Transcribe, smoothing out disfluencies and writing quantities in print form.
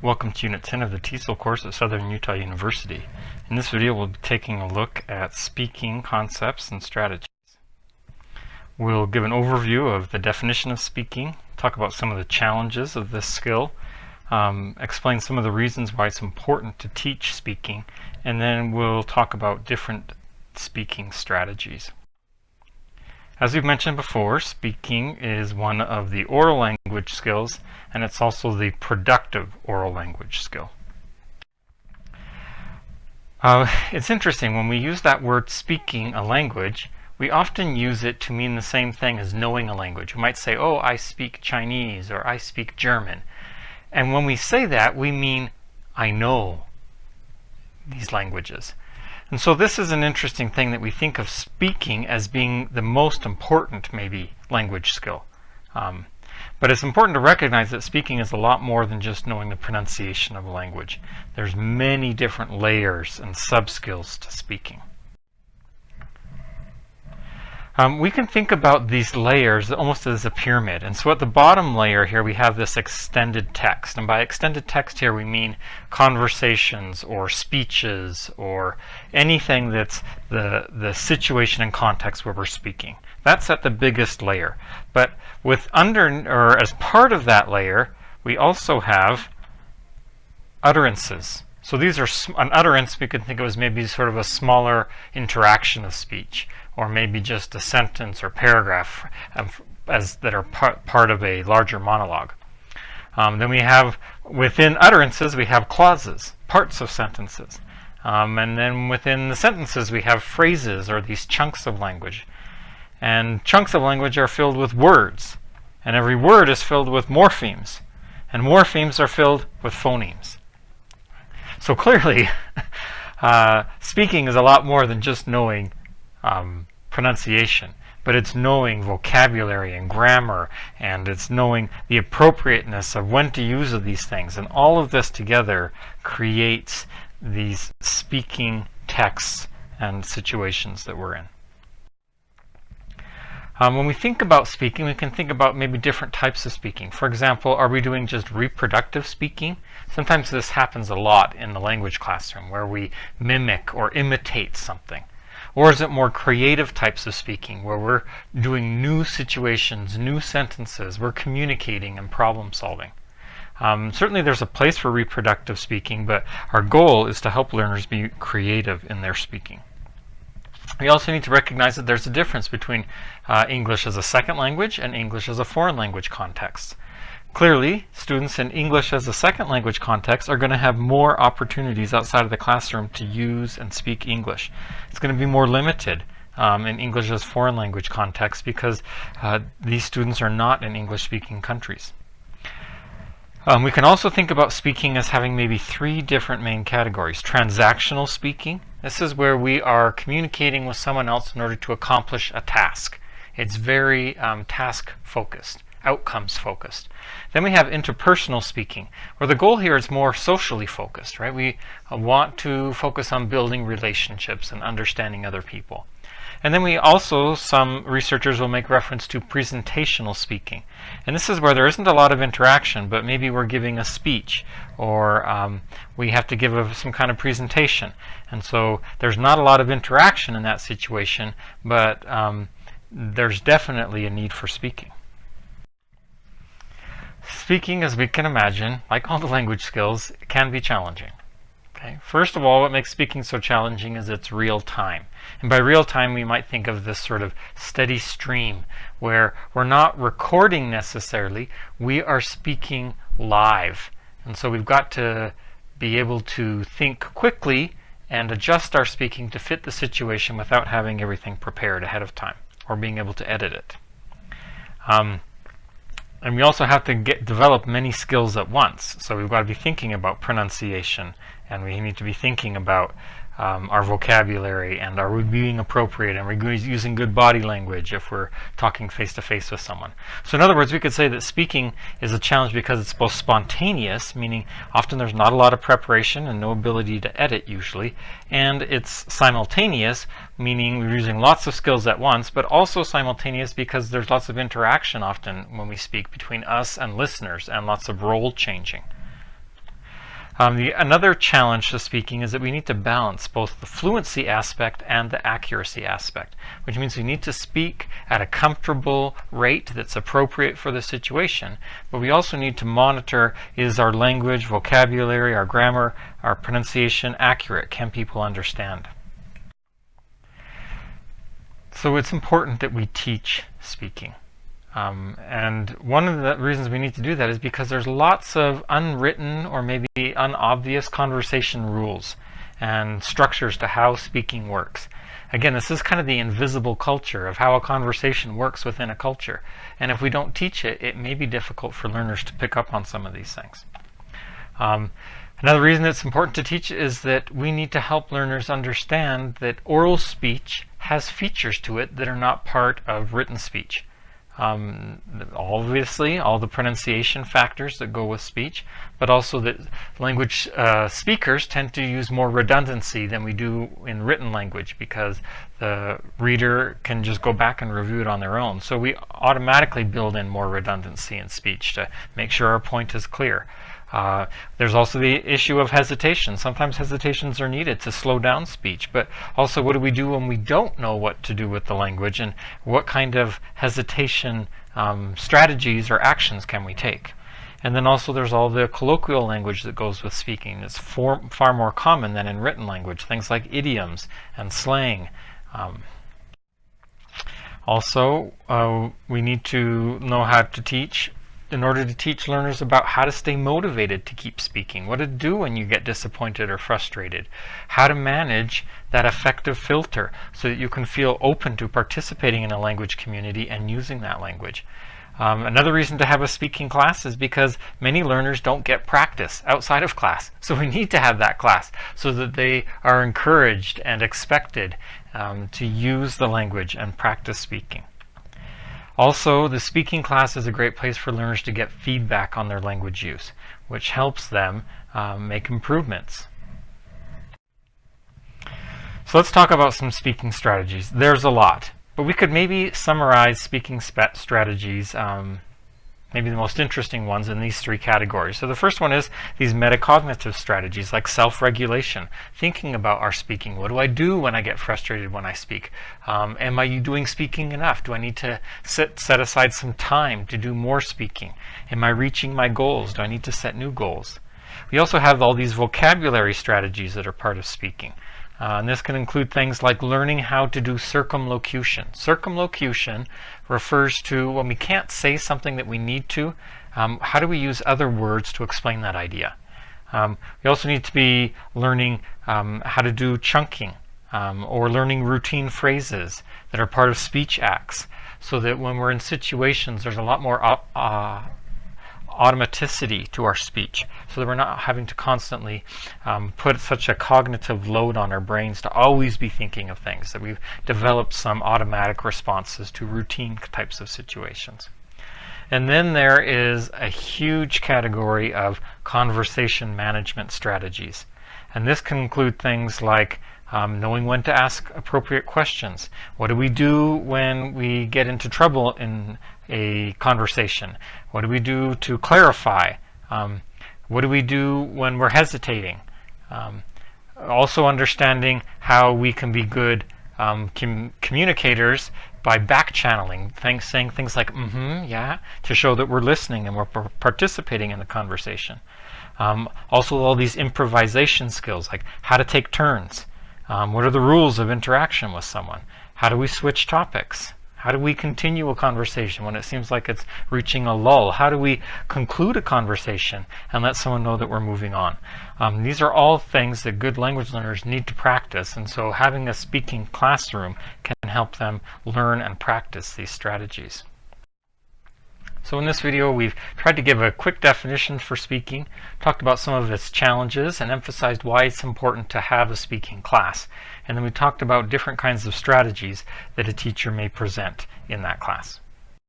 Welcome to Unit 10 of the TESOL course at Southern Utah University. In this video we'll be taking a look at speaking concepts and strategies. We'll give an overview of the definition of speaking, talk about some of the challenges of this skill, explain some of the reasons why it's important to teach speaking, and then we'll talk about different speaking strategies. As we've mentioned before, speaking is one of the oral language skills, and it's also the productive oral language skill. It's interesting, when we use that word speaking a language, we often use it to mean the same thing as knowing a language. We might say, oh, I speak Chinese, or I speak German. And when we say that, we mean, I know these languages. And so this is an interesting thing that we think of speaking as being the most important, maybe, language skill. But it's important to recognize that speaking is a lot more than just knowing the pronunciation of a language. There's many different layers and sub-skills to speaking. We can think about these layers almost as a pyramid. And so at the bottom layer here we have this extended text. And by extended text here we mean conversations or speeches or anything that's the situation and context where we're speaking. That's at the biggest layer. But as part of that layer we also have utterances. So these are an utterance we could think of as maybe sort of a smaller interaction of speech, or maybe just a sentence or paragraph that are part of a larger monologue. Then we have, within utterances, we have clauses, parts of sentences. And then within the sentences we have phrases, or these chunks of language. And chunks of language are filled with words. And every word is filled with morphemes. And morphemes are filled with phonemes. So clearly, speaking is a lot more than just knowing pronunciation, but it's knowing vocabulary and grammar, and it's knowing the appropriateness of when to use of these things. And all of this together creates these speaking texts and situations that we're in. When we think about speaking, we can think about maybe different types of speaking. For example, are we doing just reproductive speaking? Sometimes this happens a lot in the language classroom, where we mimic or imitate something. Or is it more creative types of speaking, where we're doing new situations, new sentences, we're communicating and problem solving? Certainly there's a place for reproductive speaking, but our goal is to help learners be creative in their speaking. We also need to recognize that there's a difference between English as a second language and English as a foreign language context. Clearly, students in English as a second language context are going to have more opportunities outside of the classroom to use and speak English. It's going to be more limited in English as foreign language context because these students are not in English-speaking countries. We can also think about speaking as having maybe three different main categories. Transactional speaking. This is where we are communicating with someone else in order to accomplish a task. It's very task-focused, outcomes-focused. Then we have interpersonal speaking, where the goal here is more socially focused, right? We want to focus on building relationships and understanding other people. And then we also, some researchers will make reference to presentational speaking. And this is where there isn't a lot of interaction, but maybe we're giving a speech, or we have to give some kind of presentation. And so there's not a lot of interaction in that situation, but there's definitely a need for speaking. Speaking, as we can imagine, like all the language skills, can be challenging. Okay. First of all, what makes speaking so challenging is it's real time. And by real time, we might think of this sort of steady stream where we're not recording necessarily, we are speaking live. And so we've got to be able to think quickly and adjust our speaking to fit the situation without having everything prepared ahead of time or being able to edit it. And we also have to develop many skills at once. So we've got to be thinking about pronunciation, and we need to be thinking about our vocabulary, and are we being appropriate, and we're using good body language if we're talking face-to-face with someone. So in other words, we could say that speaking is a challenge because it's both spontaneous, meaning often there's not a lot of preparation and no ability to edit usually, and it's simultaneous, meaning we're using lots of skills at once, but also simultaneous because there's lots of interaction often when we speak between us and listeners, and lots of role changing. Another challenge to speaking is that we need to balance both the fluency aspect and the accuracy aspect, which means we need to speak at a comfortable rate that's appropriate for the situation, but we also need to monitor, is our language, vocabulary, our grammar, our pronunciation accurate? Can people understand? So it's important that we teach speaking. And one of the reasons we need to do that is because there's lots of unwritten or maybe unobvious conversation rules and structures to how speaking works. Again, this is kind of the invisible culture of how a conversation works within a culture. And if we don't teach it, it may be difficult for learners to pick up on some of these things. Another reason it's important to teach is that we need to help learners understand that oral speech has features to it that are not part of written speech. Obviously, all the pronunciation factors that go with speech, but also that language speakers tend to use more redundancy than we do in written language because the reader can just go back and review it on their own. So we automatically build in more redundancy in speech to make sure our point is clear. There's also the issue of hesitation. Sometimes hesitations are needed to slow down speech, but also what do we do when we don't know what to do with the language, and what kind of hesitation strategies or actions can we take? And then also there's all the colloquial language that goes with speaking. It's far more common than in written language, things like idioms and slang. Also, we need to know how to teach in order to teach learners about how to stay motivated to keep speaking, what to do when you get disappointed or frustrated, how to manage that affective filter so that you can feel open to participating in a language community and using that language. Another reason to have a speaking class is because many learners don't get practice outside of class. So we need to have that class so that they are encouraged and expected to use the language and practice speaking. Also, the speaking class is a great place for learners to get feedback on their language use, which helps them make improvements. So let's talk about some speaking strategies. There's a lot, but we could maybe summarize speaking strategies, maybe the most interesting ones, in these three categories. So the first one is these metacognitive strategies like self-regulation, thinking about our speaking. What do I do when I get frustrated when I speak? Am I doing speaking enough? Do I need to set aside some time to do more speaking? Am I reaching my goals? Do I need to set new goals? We also have all these vocabulary strategies that are part of speaking. And this can include things like learning how to do circumlocution. Circumlocution refers to when we can't say something that we need to, how do we use other words to explain that idea? We also need to be learning how to do chunking or learning routine phrases that are part of speech acts, so that when we're in situations there's a lot more automaticity to our speech, so that we're not having to constantly put such a cognitive load on our brains to always be thinking of things, that we've developed some automatic responses to routine types of situations. And then there is a huge category of conversation management strategies, and this can include things like knowing when to ask appropriate questions. What do we do when we get into trouble in a conversation? What do we do to clarify? What do we do when we're hesitating? Also understanding how we can be good communicators by back-channeling, saying things like, yeah, to show that we're listening and we're participating in the conversation. Also all these improvisation skills, like how to take turns. What are the rules of interaction with someone? How do we switch topics? How do we continue a conversation when it seems like it's reaching a lull? How do we conclude a conversation and let someone know that we're moving on? These are all things that good language learners need to practice, and so having a speaking classroom can help them learn and practice these strategies. So in this video we've tried to give a quick definition for speaking, talked about some of its challenges, and emphasized why it's important to have a speaking class. And then we talked about different kinds of strategies that a teacher may present in that class.